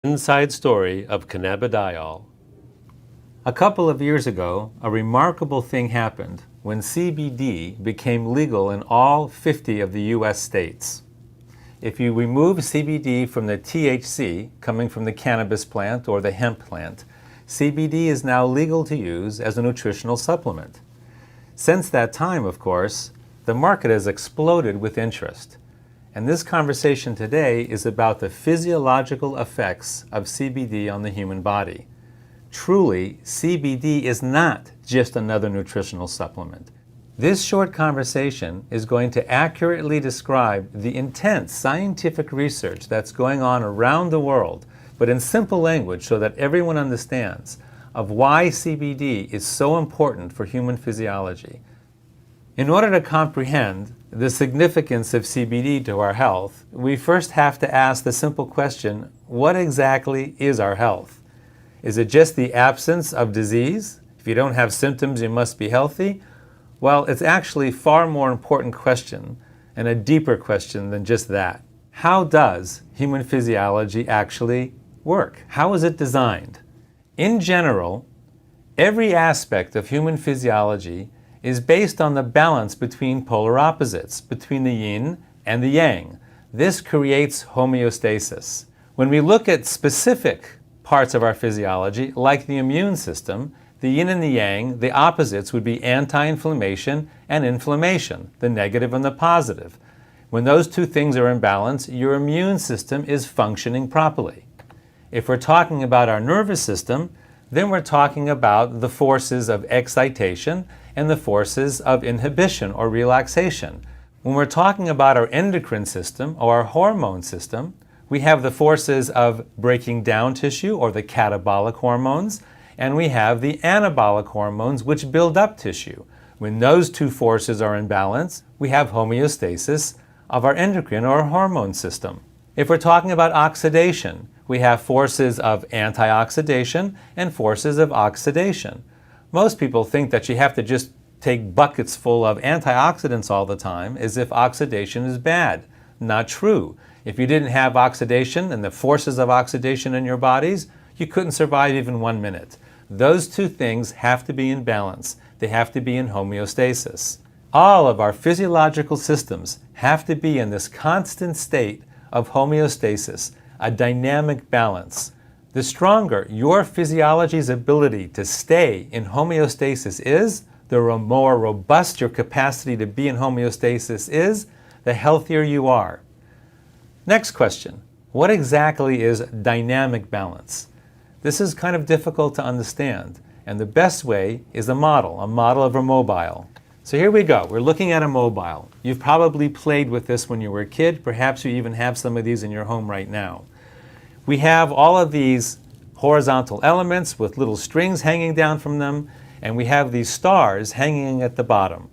Inside story of cannabidiol. A couple of years ago, a remarkable thing happened when CBD became legal in all 50 of the US states. If you remove CBD from the THC coming from the cannabis plant or the hemp plant, CBD is now legal to use as a nutritional supplement. Since that time, of course, the market has exploded with interest. And this conversation today is about the physiological effects of CBD on the human body. Truly, CBD is not just another nutritional supplement. This short conversation is going to accurately describe the intense scientific research that's going on around the world, but in simple language so that everyone understands, of why CBD is so important for human physiology. In order to comprehend the significance of CBD to our health, we first have to ask the simple question, what exactly is our health? Is it just the absence of disease? If you don't have symptoms, you must be healthy? Well, it's actually a far more important question and a deeper question than just that. How does human physiology actually work? How is it designed? In general, every aspect of human physiology is based on the balance between polar opposites, between the yin and the yang. This creates homeostasis. When we look at specific parts of our physiology, like the immune system, the yin and the yang, the opposites would be anti-inflammation and inflammation, the negative and the positive. When those two things are in balance, your immune system is functioning properly. If we're talking about our nervous system, then we're talking about the forces of excitation and the forces of inhibition or relaxation. When we're talking about our endocrine system or our hormone system, we have the forces of breaking down tissue or the catabolic hormones, and we have the anabolic hormones which build up tissue. When those two forces are in balance, we have homeostasis of our endocrine or hormone system. If we're talking about oxidation, we have forces of antioxidation and forces of oxidation. Most people think that you have to just take buckets full of antioxidants all the time as if oxidation is bad. Not true. If you didn't have oxidation and the forces of oxidation in your bodies, you couldn't survive even 1 minute. Those two things have to be in balance. They have to be in homeostasis. All of our physiological systems have to be in this constant state of homeostasis, a dynamic balance. The stronger your physiology's ability to stay in homeostasis is, the more robust your capacity to be in homeostasis is, the healthier you are. Next question. What exactly is dynamic balance? This is kind of difficult to understand, and the best way is a model of a mobile. So here we go. We're looking at a mobile. You've probably played with this when you were a kid. Perhaps you even have some of these in your home right now. We have all of these horizontal elements with little strings hanging down from them, and we have these stars hanging at the bottom.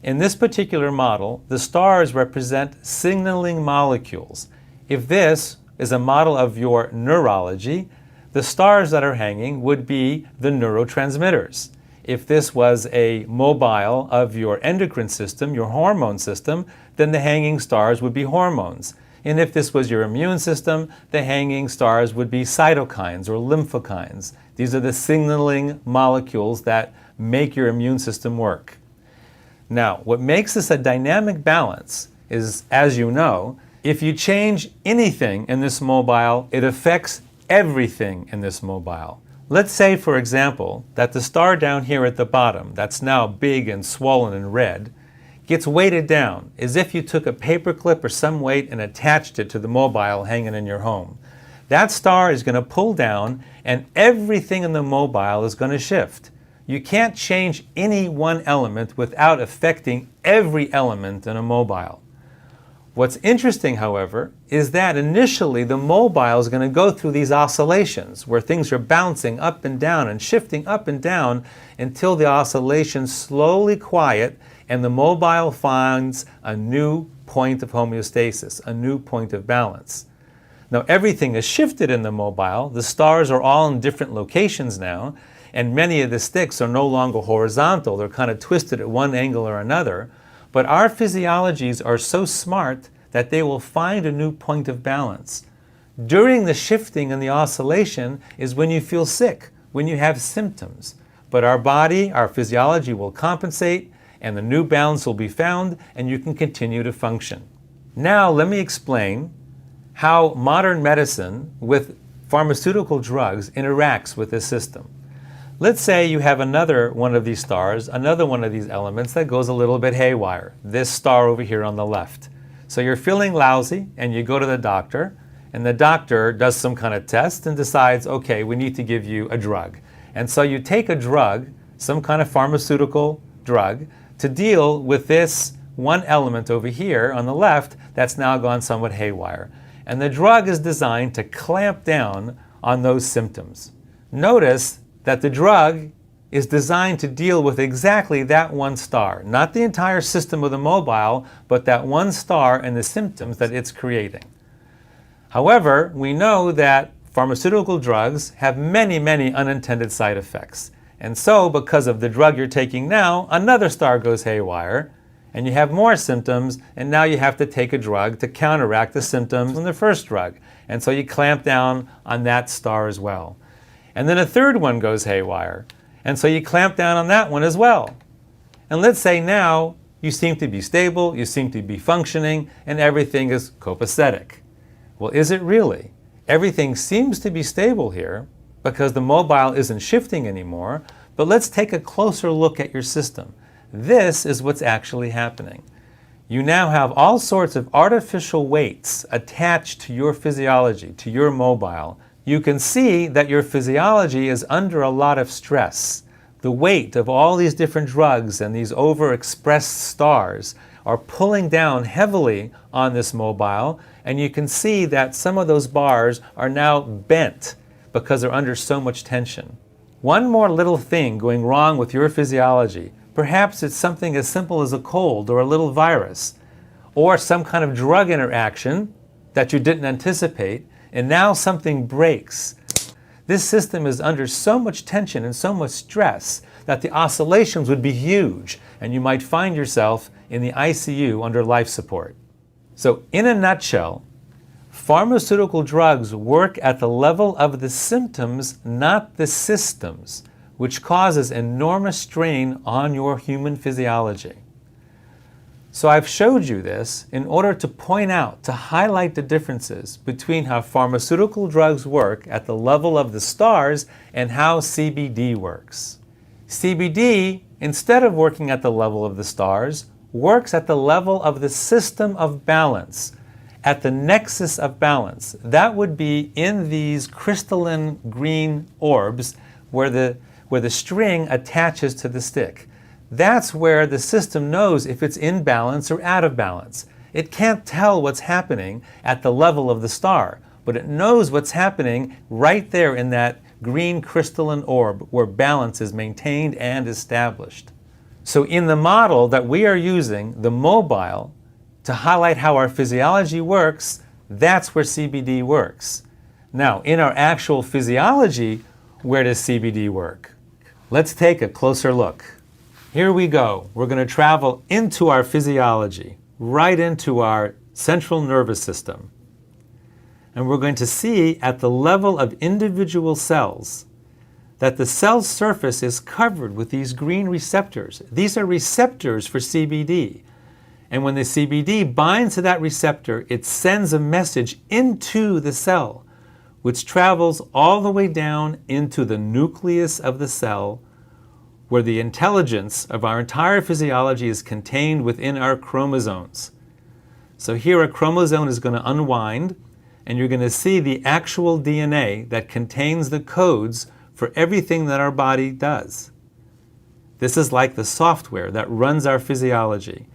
In this particular model, the stars represent signaling molecules. If this is a model of your neurology, the stars that are hanging would be the neurotransmitters. If this was a mobile of your endocrine system, your hormone system, then the hanging stars would be hormones. And if this was your immune system, the hanging stars would be cytokines or lymphokines. These are the signaling molecules that make your immune system work. Now, what makes this a dynamic balance is, as you know, if you change anything in this mobile, it affects everything in this mobile. Let's say, for example, that the star down here at the bottom, that's now big and swollen and red, gets weighted down as if you took a paper clip or some weight and attached it to the mobile hanging in your home. That star is going to pull down and everything in the mobile is going to shift. You can't change any one element without affecting every element in a mobile. What's interesting, however, is that initially the mobile is going to go through these oscillations where things are bouncing up and down and shifting up and down until the oscillations slowly quiet and the mobile finds a new point of homeostasis, a new point of balance. Now everything is shifted in the mobile. The stars are all in different locations now, and many of the sticks are no longer horizontal. They're kind of twisted at one angle or another. But our physiologies are so smart that they will find a new point of balance. During the shifting and the oscillation is when you feel sick, when you have symptoms. But our body, our physiology will compensate, and the new balance will be found, and you can continue to function. Now let me explain how modern medicine with pharmaceutical drugs interacts with this system. Let's say you have another one of these stars, another one of these elements that goes a little bit haywire, this star over here on the left. So you're feeling lousy and you go to the doctor, and the doctor does some kind of test and decides, okay, we need to give you a drug. And so you take a drug, some kind of pharmaceutical drug, to deal with this one element over here on the left that's now gone somewhat haywire. And the drug is designed to clamp down on those symptoms. Notice that the drug is designed to deal with exactly that one star, not the entire system of the mobile, but that one star and the symptoms that it's creating. However, we know that pharmaceutical drugs have many, many unintended side effects. And so, because of the drug you're taking now, another star goes haywire, and you have more symptoms, and now you have to take a drug to counteract the symptoms from the first drug. And so you clamp down on that star as well. And then a third one goes haywire, and so you clamp down on that one as well. And let's say now you seem to be stable, you seem to be functioning, and everything is copacetic. Well, is it really? Everything seems to be stable here because the mobile isn't shifting anymore, but let's take a closer look at your system. This is what's actually happening. You now have all sorts of artificial weights attached to your physiology, to your mobile. You can see that your physiology is under a lot of stress. The weight of all these different drugs and these overexpressed stars are pulling down heavily on this mobile, and you can see that some of those bars are now bent because they're under so much tension. One more little thing going wrong with your physiology. Perhaps it's something as simple as a cold or a little virus, or some kind of drug interaction that you didn't anticipate, and now something breaks. This system is under so much tension and so much stress that the oscillations would be huge, and you might find yourself in the ICU under life support. So in a nutshell, pharmaceutical drugs work at the level of the symptoms, not the systems, which causes enormous strain on your human physiology. So I've showed you this in order to point out, to highlight the differences between how pharmaceutical drugs work at the level of the stars and how CBD works. CBD, instead of working at the level of the stars, works at the level of the system of balance, at the nexus of balance. That would be in these crystalline green orbs where the string attaches to the stick. That's where the system knows if it's in balance or out of balance. It can't tell what's happening at the level of the star, but it knows what's happening right there in that green crystalline orb where balance is maintained and established. So in the model that we are using, the mobile, to highlight how our physiology works, that's where CBD works. Now, in our actual physiology, where does CBD work? Let's take a closer look. Here we go. We're going to travel into our physiology, right into our central nervous system. And we're going to see at the level of individual cells that the cell surface is covered with these green receptors. These are receptors for CBD. And when the CBD binds to that receptor, it sends a message into the cell, which travels all the way down into the nucleus of the cell, where the intelligence of our entire physiology is contained within our chromosomes. So here a chromosome is going to unwind, and you're going to see the actual DNA that contains the codes for everything that our body does. This is like the software that runs our physiology.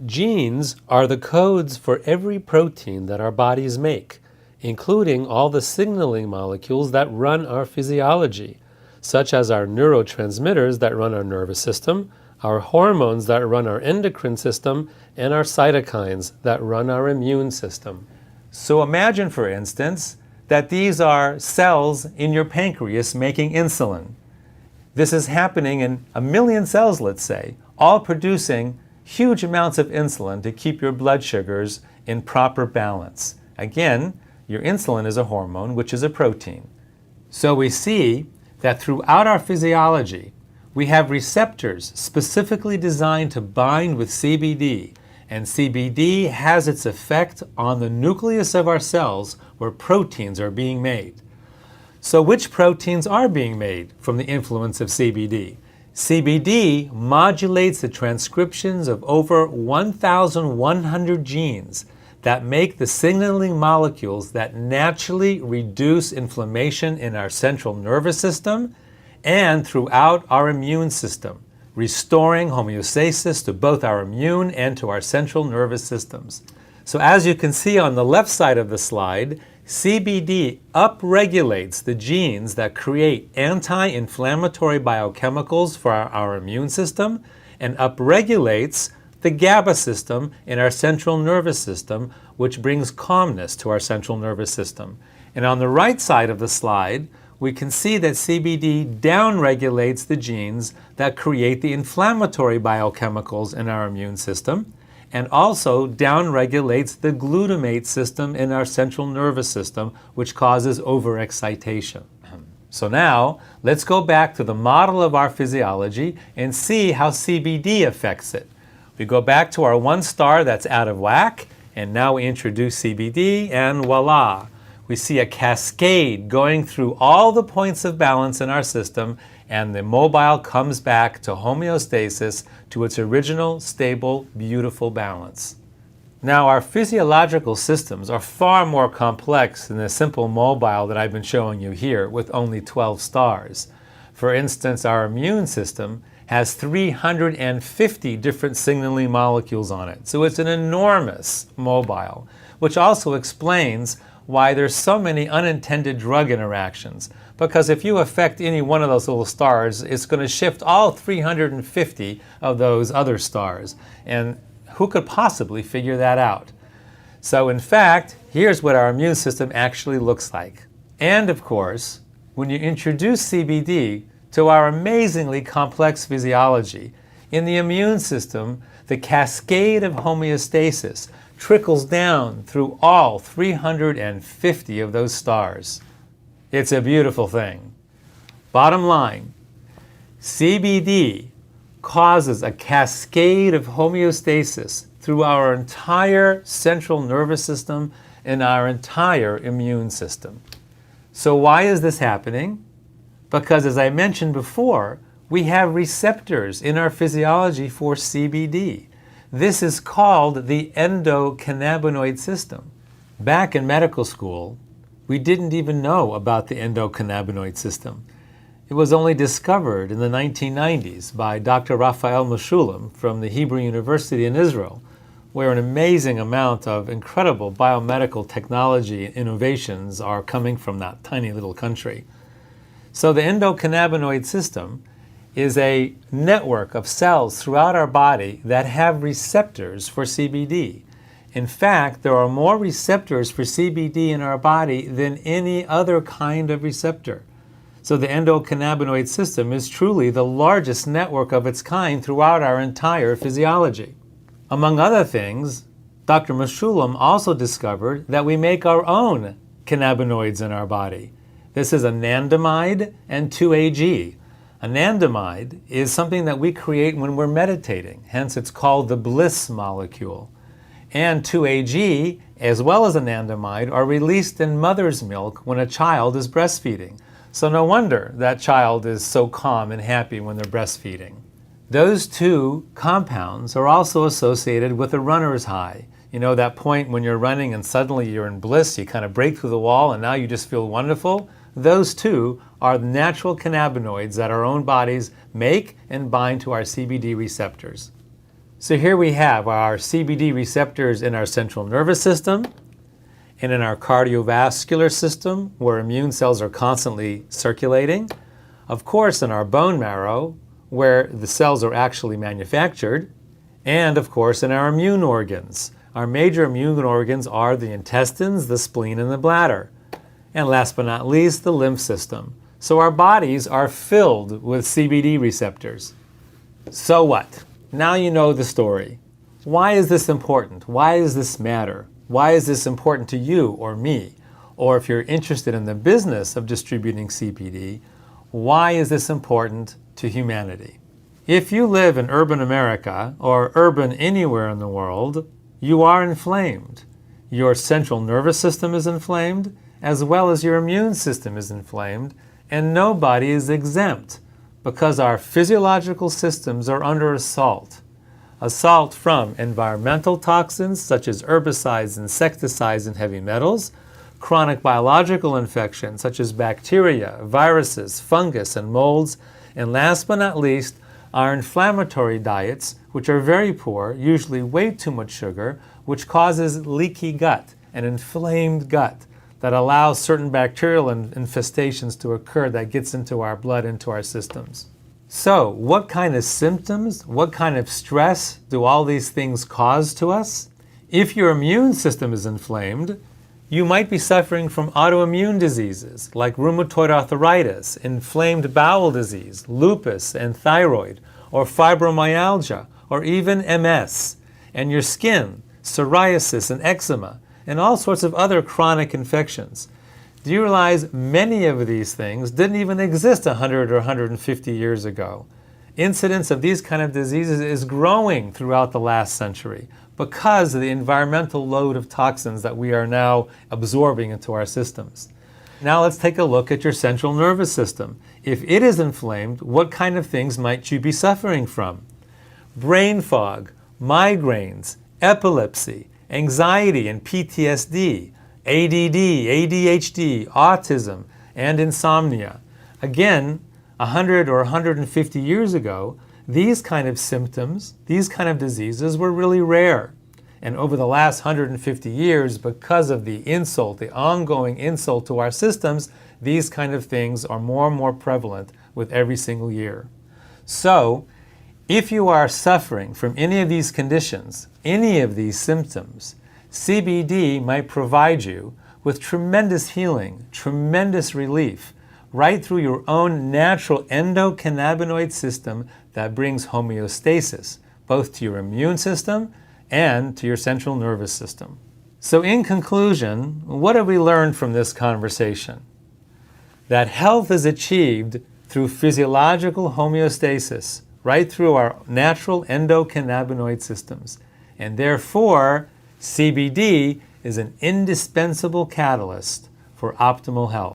Genes are the codes for every protein that our bodies make, including all the signaling molecules that run our physiology, such as our neurotransmitters that run our nervous system, our hormones that run our endocrine system, and our cytokines that run our immune system. So imagine, for instance, that these are cells in your pancreas making insulin. This is happening in 1 million cells, let's say, all producing huge amounts of insulin to keep your blood sugars in proper balance. Again, Your insulin is a hormone, which is a protein. So we see that throughout our physiology, we have receptors specifically designed to bind with CBD, and CBD has its effect on the nucleus of our cells where proteins are being made. So which proteins are being made from the influence of CBD? CBD modulates the transcriptions of over 1,100 genes that make the signaling molecules that naturally reduce inflammation in our central nervous system and throughout our immune system, restoring homeostasis to both our immune and to our central nervous systems. So as you can see on the left side of the slide, CBD upregulates the genes that create anti-inflammatory biochemicals for our immune system and upregulates the GABA system in our central nervous system, which brings calmness to our central nervous system. And on the right side of the slide, we can see that CBD downregulates the genes that create the inflammatory biochemicals in our immune system, and also downregulates the glutamate system in our central nervous system, which causes overexcitation. So now, let's go back to the model of our physiology and see how CBD affects it. We go back to our one star that's out of whack, and now we introduce CBD, and voila! We see a cascade going through all the points of balance in our system, and the mobile comes back to homeostasis, to its original, stable, beautiful balance. Now, our physiological systems are far more complex than the simple mobile that I've been showing you here with only 12 stars. For instance, our immune system has 350 different signaling molecules on it, so it's an enormous mobile, which also explains why there's so many unintended drug interactions. Because if you affect any one of those little stars, it's going to shift all 350 of those other stars. And who could possibly figure that out? So in fact, here's what our immune system actually looks like. And of course, when you introduce CBD to our amazingly complex physiology, in the immune system, the cascade of homeostasis trickles down through all 350 of those stars. It's a beautiful thing. Bottom line, CBD causes a cascade of homeostasis through our entire central nervous system and our entire immune system. So why is this happening? Because as I mentioned before, we have receptors in our physiology for CBD. This is called the endocannabinoid system. Back in medical school, we didn't even know about the endocannabinoid system. It was only discovered in the 1990s by Dr. Raphael Mechoulam from the Hebrew University in Israel, where an amazing amount of incredible biomedical technology and innovations are coming from that tiny little country. So the endocannabinoid system is a network of cells throughout our body that have receptors for CBD. In fact, there are more receptors for CBD in our body than any other kind of receptor. So the endocannabinoid system is truly the largest network of its kind throughout our entire physiology. Among other things, Dr. Mechoulam also discovered that we make our own cannabinoids in our body. This is anandamide and 2-AG. Anandamide is something that we create when we're meditating, hence it's called the bliss molecule. And 2-AG, as well as anandamide, are released in mother's milk when a child is breastfeeding. So no wonder that child is so calm and happy when they're breastfeeding. Those two compounds are also associated with a runner's high. You know, that point when you're running and suddenly you're in bliss, you kind of break through the wall and now you just feel wonderful? Those two are the natural cannabinoids that our own bodies make and bind to our CBD receptors. So here we have our CBD receptors in our central nervous system and in our cardiovascular system, where immune cells are constantly circulating. Of course, in our bone marrow, where the cells are actually manufactured. And of course, in our immune organs. Our major immune organs are the intestines, the spleen, and the bladder. And last but not least, the lymph system. So our bodies are filled with CBD receptors. So what? Now you know the story. Why is this important? Why does this matter? Why is this important to you or me? or if you're interested in the business of distributing CBD, why is this important to humanity? If you live in urban America or urban anywhere in the world, you are inflamed. Your central nervous system is inflamed, as well as your immune system is inflamed, and nobody is exempt because our physiological systems are under assault. Assault from environmental toxins such as herbicides, insecticides, and heavy metals, chronic biological infections such as bacteria, viruses, fungus, and molds, and last but not least, our inflammatory diets, which are very poor, usually way too much sugar, which causes leaky gut, an inflamed gut that allows certain bacterial infestations to occur that gets into our blood, into our systems. So, what kind of symptoms, what kind of stress do all these things cause to us? If your immune system is inflamed, you might be suffering from autoimmune diseases like rheumatoid arthritis, inflamed bowel disease, lupus and thyroid, or fibromyalgia, or even MS, and your skin, psoriasis and eczema, and all sorts of other chronic infections. Do you realize many of these things didn't even exist 100 or 150 years ago? Incidence of these kind of diseases is growing throughout the last century because of the environmental load of toxins that we are now absorbing into our systems. Now let's take a look at your central nervous system. If it is inflamed, what kind of things might you be suffering from? Brain fog, migraines, epilepsy, anxiety and PTSD, ADD, ADHD, autism, and insomnia. Again, 100 or 150 years ago, these kind of symptoms, these kind of diseases were really rare. And over the last 150 years, because of the insult, the ongoing insult to our systems, these kind of things are more and more prevalent with every single year. So, if you are suffering from any of these conditions, any of these symptoms, CBD might provide you with tremendous healing, tremendous relief, right through your own natural endocannabinoid system that brings homeostasis, both to your immune system and to your central nervous system. So in conclusion, what have we learned from this conversation? That health is achieved through physiological homeostasis, right through our natural endocannabinoid systems. And therefore, CBD is an indispensable catalyst for optimal health.